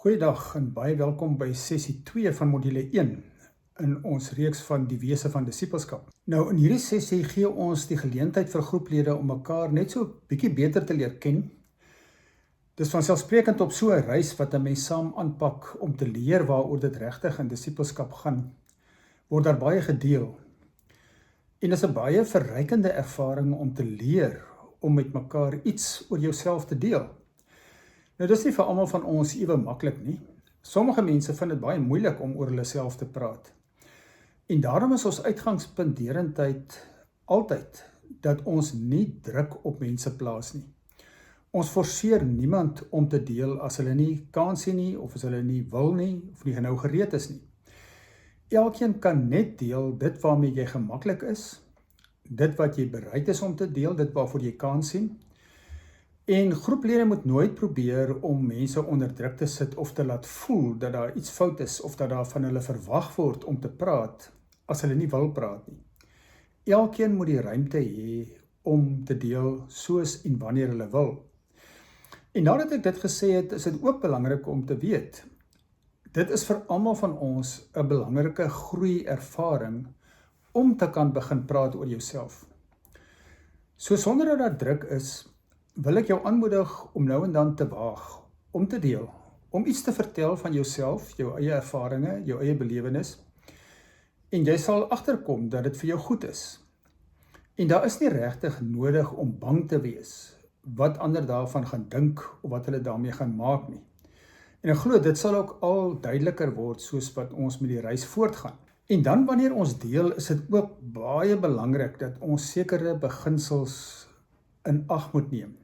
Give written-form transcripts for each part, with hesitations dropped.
Goeiedag en baie welkom by sessie 2 van module 1 in ons reeks van die wese van disippelskap. Nou in hierdie sessie gee ons die geleentheid vir groeplede om mekaar net so bietjie beter te leer ken. Dis vanselfsprekend op so 'n reis wat 'n mens saam aanpak om te leer waaroor dit regtig in disippelskap gaan, word daar baie gedeel. En dis 'n baie verrykende ervaring om te leer om met mekaar iets oor jouself te deel. Nou, dis nie vir almal van ons ewe maklik nie. Sommige mense vind dit baie moeilik om oor hulle self te praat. En daarom is ons uitgangspunt derentyd altyd dat ons nie druk op mense plaas nie. Ons forceer niemand om te deel as hulle nie kan sien nie, of as hulle nie wil nie, of nie nou gereed is nie. Elkeen kan net deel dit waarmee jy gemaklik is, dit wat jy bereid is om te deel, dit waarvoor jy kan sien. En groeplede moet nooit probeer om mense onder druk te sit of te laat voel dat daar iets fout is of dat daar van hulle verwag word om te praat as hulle nie wil praat nie. Elkeen moet die ruimte hê om te deel soos en wanneer hulle wil. En nadat ek dit gesê het, is dit ook belangrik om te weet. Dit is vir almal van ons 'n belangrike groeiervaring om te kan begin praat oor jouself. So sonder dat daar druk is, wil ek jou aanmoedig om nou en dan te waag, om te deel, om iets te vertel van jouself, jou eie ervarings, jou eie belewenis, en jy sal agterkom dat dit vir jou goed is. En daar is nie regtig nodig om bang te wees wat ander daarvan gaan dink of wat hulle daarmee gaan maak nie. En ek glo dit sal ook al duideliker word soos wat ons met die reis voortgaan. En dan wanneer ons deel, is dit ook baie belangrik dat ons sekere beginsels in ag moet neem.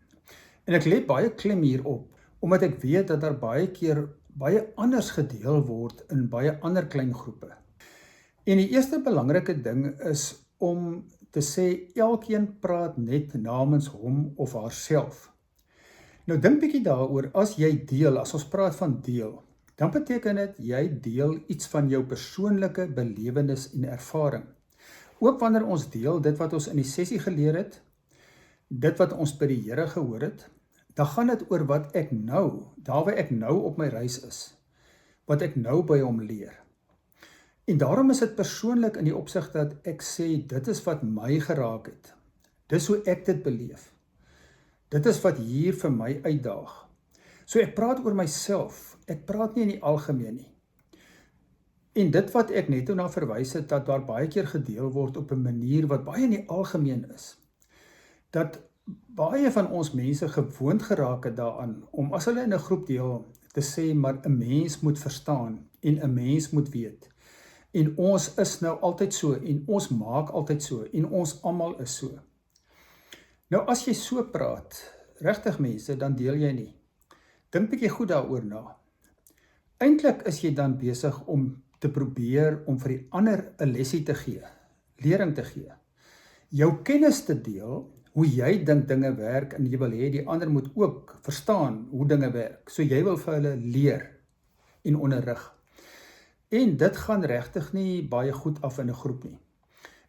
En ek lê baie klem hierop, omdat ek weet dat daar baie keer baie anders gedeel word in baie ander klein groepe. En die eerste belangrike ding is om te sê, elkeen praat net namens hom of haarself. Nou dink bietjie daaroor, as jy deel, as ons praat van deel, dan beteken dit, jy deel iets van jou persoonlike belewenis en ervaring. Ook wanneer ons deel dit wat ons in die sessie geleer het, dit wat ons by die Here gehoor het, dan gaan dit oor wat ek nou, daar waar ek nou op my reis is, wat ek nou by hom leer. En daarom is dit persoonlik in die opsig dat ek sê, dit is wat my geraak het. Dis hoe ek dit beleef. Dit is wat hier vir my uitdaag. So ek praat oor myself, ek praat nie in die algemeen nie. En dit wat ek net na verwys het, dat daar baie keer gedeel word op 'n manier wat baie in die algemeen is, dat baie van ons mense gewoond geraak het daaraan, om as hulle in 'n groep deel, te sê, maar 'n mens moet verstaan, en 'n mens moet weet, en ons is nou altyd so, en ons maak altyd so, en ons almal is so. Nou as jy so praat, regtig mense, dan deel jy nie. Dink bietjie goed daaroor na. Eintlik is jy dan besig om te probeer om vir die ander 'n lesie te gee, lering te gee. Jou kennis te deel, hoe jy dink dinge werk, en jy wil hê die ander moet ook verstaan hoe dinge werk. So jy wil vir hulle leer en onderrig. En dit gaan regtig nie baie goed af in 'n groep nie.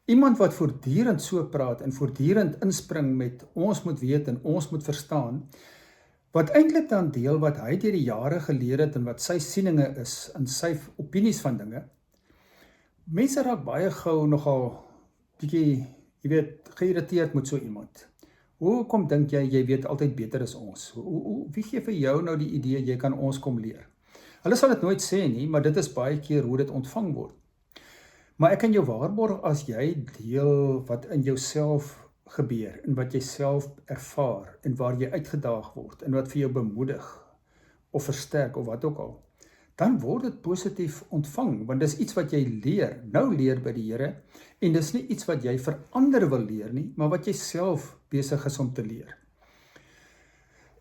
Iemand wat voortdurend so praat en voortdurend inspring met ons moet weet en ons moet verstaan, wat eintlik dan deel wat hy deur die jare geleer het en wat sy sieninge is en sy opinies van dinge. Mense raak baie gou nogal bietjie, jy weet, geïrriteerd met so iemand. Hoekom dink jy weet altyd beter as ons? Wie gee vir jou nou die idee jy kan ons kom leer? Hulle sal dit nooit sê nie, maar dit is baie keer hoe dit ontvang word. Maar ek kan jou waarborg, as jy deel wat in jouself gebeur, en wat jy self ervaar, en waar jy uitgedaag word, en wat vir jou bemoedig, of versterk, of wat ook al, dan word dit positief ontvang, want dis iets wat jy leer by die Here, en dis nie iets wat jy vir ander wil leer nie, maar wat jy self besig is om te leer.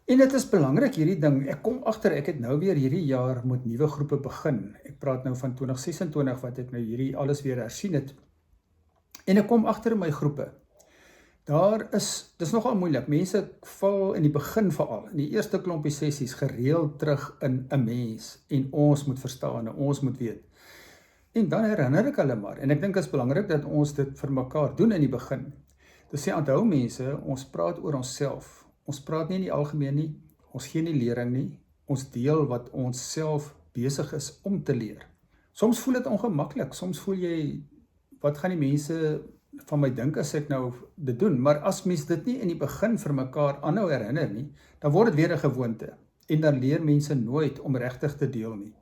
En dit is belangrik hierdie ding, ek kom agter, ek het nou weer hierdie jaar met nuwe groepe begin, ek praat nou van 2026, wat ek nou hierdie alles weer hersien het, en ek kom agter in my groepe, dis nogal moeilik, mense val in die begin veral, in die eerste klompie sessies, gereeld terug in 'n mens, en ons moet verstaan, en ons moet weet. En dan herinner ek hulle maar, en ek dink dit is belangrik dat ons dit vir mekaar doen in die begin. Dis sê, onthou mense, ons praat oor onsself, ons praat nie in die algemeen nie, ons gee nie lering nie, ons deel wat ons self besig is om te leer. Soms voel dit ongemaklik, soms voel jy, wat gaan die mense van my dink as ek nou dit doen, maar as mens dit nie in die begin vir mekaar aanhou herinner nie, dan word dit weer 'n gewoonte, en dan leer mense nooit om regtig te deel nie.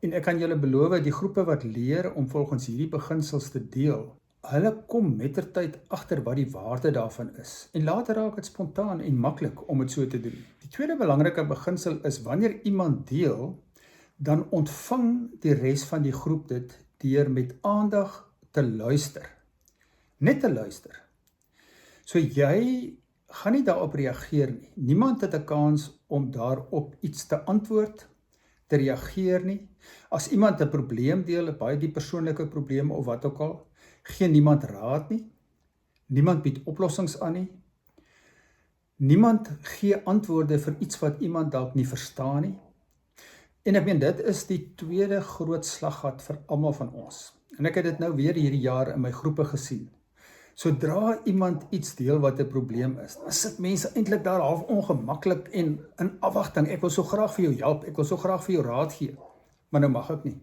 En ek kan julle beloof, die groepe wat leer om volgens hierdie beginsels te deel, hulle kom mettertyd agter wat die waarde daarvan is, en later raak dit spontaan en maklik om dit so te doen. Die tweede belangrike beginsel is, wanneer iemand deel, dan ontvang die res van die groep dit deur met aandag te luister. Net te luister. So jy gaan nie daarop reageer nie. Niemand het 'n kans om daarop iets te antwoord, te reageer nie. As iemand 'n probleem deel, 'n baie diep persoonlike probleem of wat ook al, gee niemand raad nie. Niemand bied oplossings aan nie. Niemand gee antwoorde vir iets wat iemand dalk nie verstaan nie. En ek meen, dit is die tweede groot slaggat vir almal van ons. En ek het dit nou weer hierdie jaar in my groepe gesien. Sodra iemand iets deel wat 'n probleem is, dan sit mense eintlik daar half ongemaklik en in afwagting. Ek wil so graag vir jou help, ek wil so graag vir jou raad gee, maar nou mag ek nie.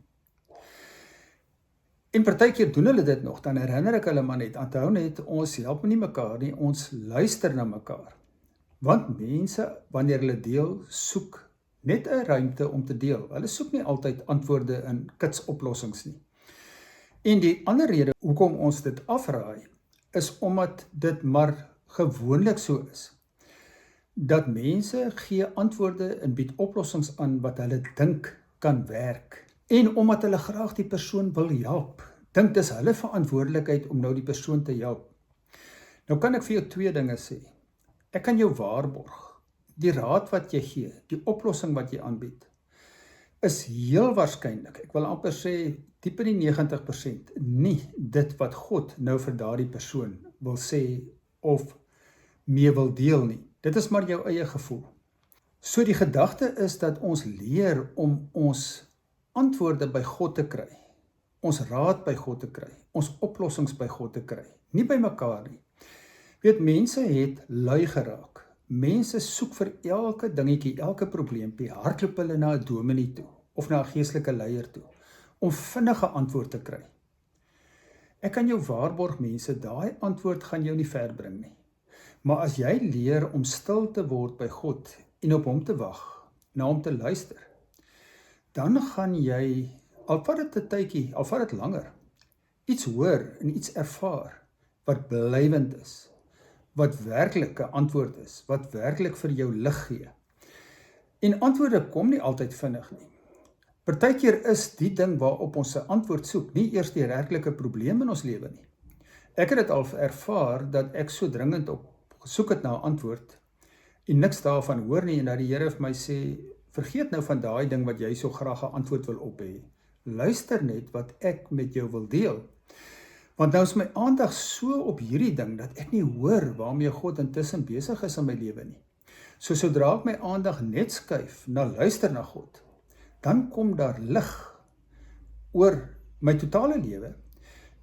En partykeer doen hulle dit nog, dan herinner ek hulle maar net, onthou net, ons help nie mekaar nie, ons luister na mekaar. Want mense, wanneer hulle deel, soek net 'n ruimte om te deel. Hulle soek nie altyd antwoorde in kitsoplossings nie. En die ander rede hoekom ons dit afraai, is omdat dit maar gewoonlik so is, dat mense gee antwoorde en bied oplossings aan wat hulle dink kan werk, en omdat hulle graag die persoon wil help, dink dis hulle verantwoordelikheid om nou die persoon te help. Nou kan ek vir jou twee dinge sê. Ek kan jou waarborg, die raad wat jy gee, die oplossing wat jy aanbied, is heel waarskynlik, ek wil amper sê, diep in die 90%, nie dit wat God nou vir daardie persoon wil sê of mee wil deel nie. Dit is maar jou eie gevoel. So die gedagte is dat ons leer om ons antwoorde by God te kry, ons raad by God te kry, ons oplossings by God te kry, nie by mekaar nie. Weet, mense het lui geraak. Mense soek vir elke dingetjie, elke probleempie, hardloop hulle na 'n dominee toe, of na 'n geestelike leier toe, om vinnige antwoord te kry. Ek kan jou waarborg mense, daai antwoord gaan jou nie ver bring nie. Maar as jy leer om stil te word by God, en op hom te wag, na hom te luister, dan gaan jy, al vat dit 'n tydjie, al vat dit langer, iets hoor en iets ervaar, wat blywend is, wat werklik 'n antwoord is, wat werklik vir jou lig gee. En antwoorde kom nie altyd vinnig nie. Partykeer is die ding waarop ons 'n antwoord soek, nie eers die werklike probleem in ons lewe nie. Ek het dit al ervaar, dat ek so dringend op gesoek het na 'n antwoord, en niks daarvan hoor nie, en dat die Here vir my sê, vergeet nou van daai ding wat jy so graag 'n antwoord wil op hê. Luister net wat ek met jou wil deel. Want nou is my aandag so op hierdie ding, dat ek nie hoor waarmee God intussen besig is in my lewe nie. So sodra ek my aandag net skuif, na luister na God, dan kom daar lig oor my totale lewe,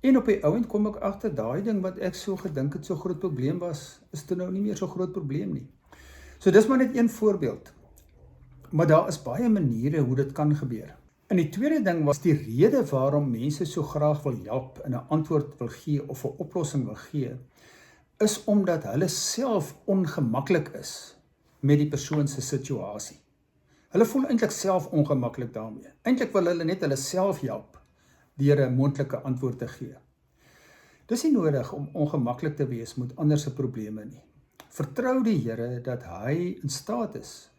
en op die ouend kom ek agter, daai ding wat ek so gedink het so groot probleem was, is toe nou nie meer so groot probleem nie. So dis maar net een voorbeeld, maar daar is baie maniere hoe dit kan gebeur. En die tweede ding was die rede waarom mense so graag wil help en 'n antwoord wil gee of 'n oplossing wil gee, is omdat hulle self ongemaklik is met die persoon se situasie. Hulle voel eintlik self ongemaklik daarmee. Eintlik wil hulle net hulle self help deur 'n moontlike antwoord te gee. Dis nie nodig om ongemaklik te wees met ander se probleme nie. Vertrou die Here dat hy in staat is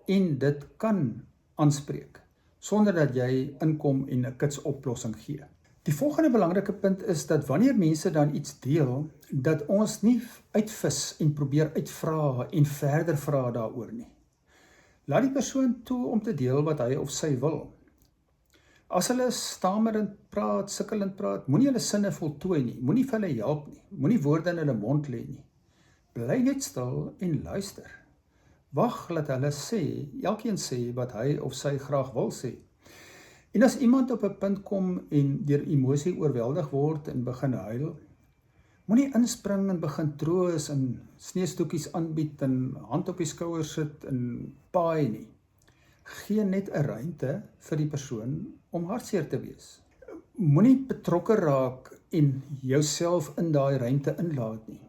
en dit kan aanspreek, sonder dat jy inkom en 'n kitsoplossing gee. Die volgende belangrike punt is dat wanneer mense dan iets deel, dat ons nie uitvis en probeer uitvra en verder vra daaroor nie. Laat die persoon toe om te deel wat hy of sy wil. As hulle stamerend praat, sukkelend praat, moenie hulle sinne voltooi nie, moenie vir hulle help nie, moenie woorde in hulle mond lê nie. Bly net stil en luister. Wag dat hulle sê, elkeen sê wat hy of sy graag wil sê. En as iemand op 'n punt kom en deur emosie oorweldig word en begin huil, moenie inspring en begin troos en sneeustoekies aanbied en hand op die skouer sit en paai nie. gee net 'n ruimte vir die persoon om hartseer te wees. Moenie betrokke raak en jouself in daai ruimte inlaat nie.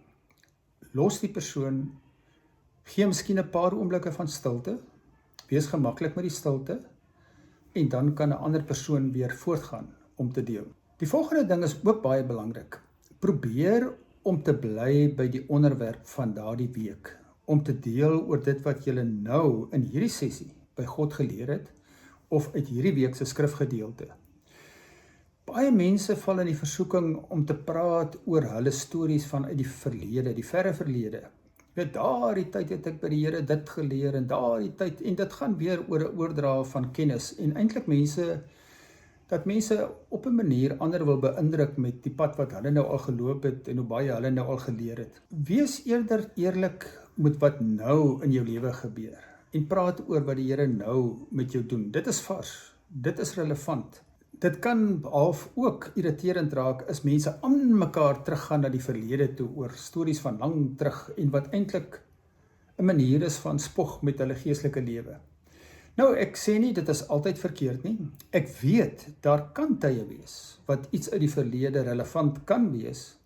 Los die persoon, gee miskien 'n paar oomblikke van stilte, wees gemaklik met die stilte, en dan kan 'n ander persoon weer voortgaan om te deel. Die volgende ding is ook baie belangrik. Probeer om te bly by die onderwerp van daardie week, om te deel oor dit wat julle nou in hierdie sessie by God geleer het, of uit hierdie week se skrifgedeelte. Baie mense val in die versoeking om te praat oor hulle stories vanuit die verlede, die verre verlede. Daardie tyd het ek by die Here dit geleer, en daardie tyd, en dit gaan weer oor 'n oordra van kennis, en eintlik dat mense op 'n manier ander wil beïndruk met die pad wat hulle nou al geloop het, en hoe baie hulle nou al geleer het. Wees eerder eerlik met wat nou in jou lewe gebeur, en praat oor wat die Here nou met jou doen. Dit is vars, dit is relevant. Dit kan half ook irriterend raak as mense aan mekaar teruggaan na die verlede toe oor stories van lang terug, en wat eintlik 'n manier is van spog met hulle geestelike lewe. Nou, ek sê nie dit is altyd verkeerd nie. Ek weet daar kan tye wees wat iets uit die verlede relevant kan wees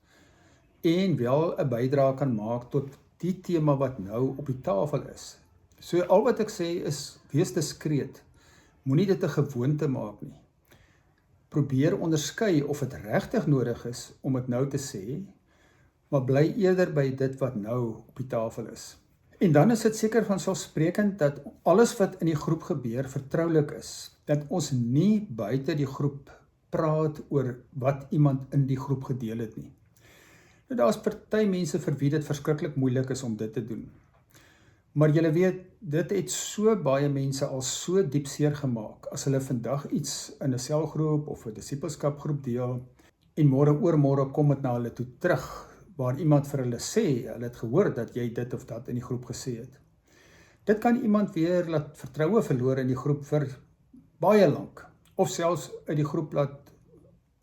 en wel 'n bydrae kan maak tot die tema wat nou op die tafel is. So al wat ek sê is, wees diskreet. Moenie dit 'n gewoonte maak nie. Probeer onderskei of dit regtig nodig is om dit nou te sê, maar bly eerder by dit wat nou op die tafel is. En dan is dit seker van selfsprekend dat alles wat in die groep gebeur vertroulik is, dat ons nie buite die groep praat oor wat iemand in die groep gedeel het nie. Nou, daar is party mense vir wie dit verskriklik moeilik is om dit te doen. Maar julle weet, dit het so baie mense al so diep seer gemaak, as hulle vandag iets in 'n selgroep of 'n disippelskapgroep deel, en môre oormôre kom dit na hulle toe terug, waar iemand vir hulle sê, hulle het gehoor dat jy dit of dat in die groep gesê het. Dit kan iemand weer laat vertroue verloor in die groep vir baie lank, of selfs uit die groep laat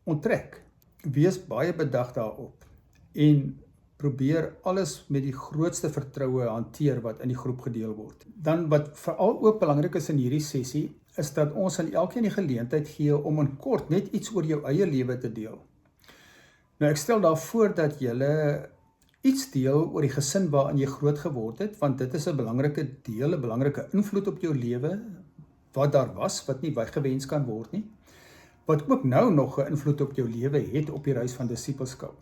onttrek. Wees baie bedag daarop, en probeer alles met die grootste vertroue hanteer wat in die groep gedeel word. Dan wat veral ook belangrik is in hierdie sessie, is dat ons aan elkeen die geleentheid gee om in kort net iets oor jou eie lewe te deel. Nou, ek stel daarvoor dat julle iets deel oor die gesin waarin jy groot geword het, want dit is 'n belangrike deel, 'n belangrike invloed op jou lewe, wat daar was, wat nie weggewens kan word nie, wat ook nou nog 'n invloed op jou lewe het op die reis van disippelskap.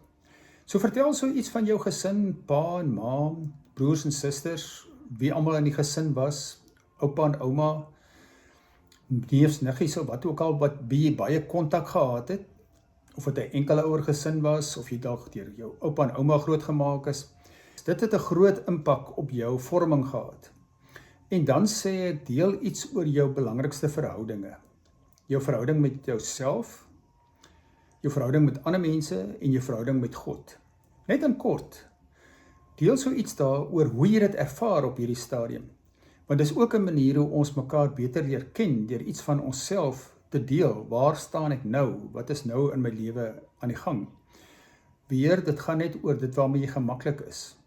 So vertel so iets van jou gesin, pa en ma, broers en susters, wie almal in die gesin was, oupa en ouma, neefs, niggies, of wat ook al, wat jy baie kontak gehad het, of het 'n enkele ouer gesin was, of jy dalk deur jou oupa en ouma grootgemaak is. Dit het 'n groot impak op jou vorming gehad. En dan sê ek, deel iets oor jou belangrikste verhoudinge. Jou verhouding met jouself, jou verhouding met ander mense, en jou verhouding met God. Net in kort, deel so iets daaroor hoe jy dit ervaar op hierdie stadium. Want dis ook 'n manier hoe ons mekaar beter leer ken, deur iets van onsself te deel. Waar staan ek nou? Wat is nou in my lewe aan die gang? Weer, dit gaan net oor dit waarmee jy gemaklik is.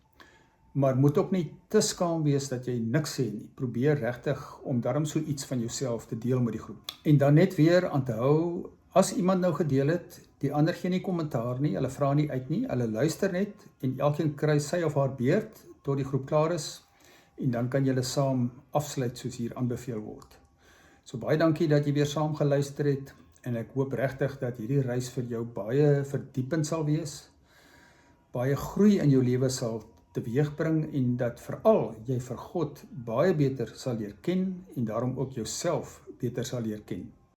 Maar moet ook nie te skaam wees dat jy niks sê nie. Probeer regtig om daarom so iets van jouself te deel met die groep. En dan net weer aan te hou, as iemand nou gedeel het, die ander gee nie kommentaar nie, hulle vra nie uit nie, hulle luister net, en elkeen kry sy of haar beurt tot die groep klaar is, en dan kan julle saam afsluit soos hier aanbeveel word. So baie dankie dat jy weer saam geluister het, en ek hoop regtig dat hierdie reis vir jou baie verdiepend sal wees, baie groei in jou lewe sal teweegbring, en dat veral jy vir God baie beter sal leer ken, en daarom ook jouself beter sal leer ken.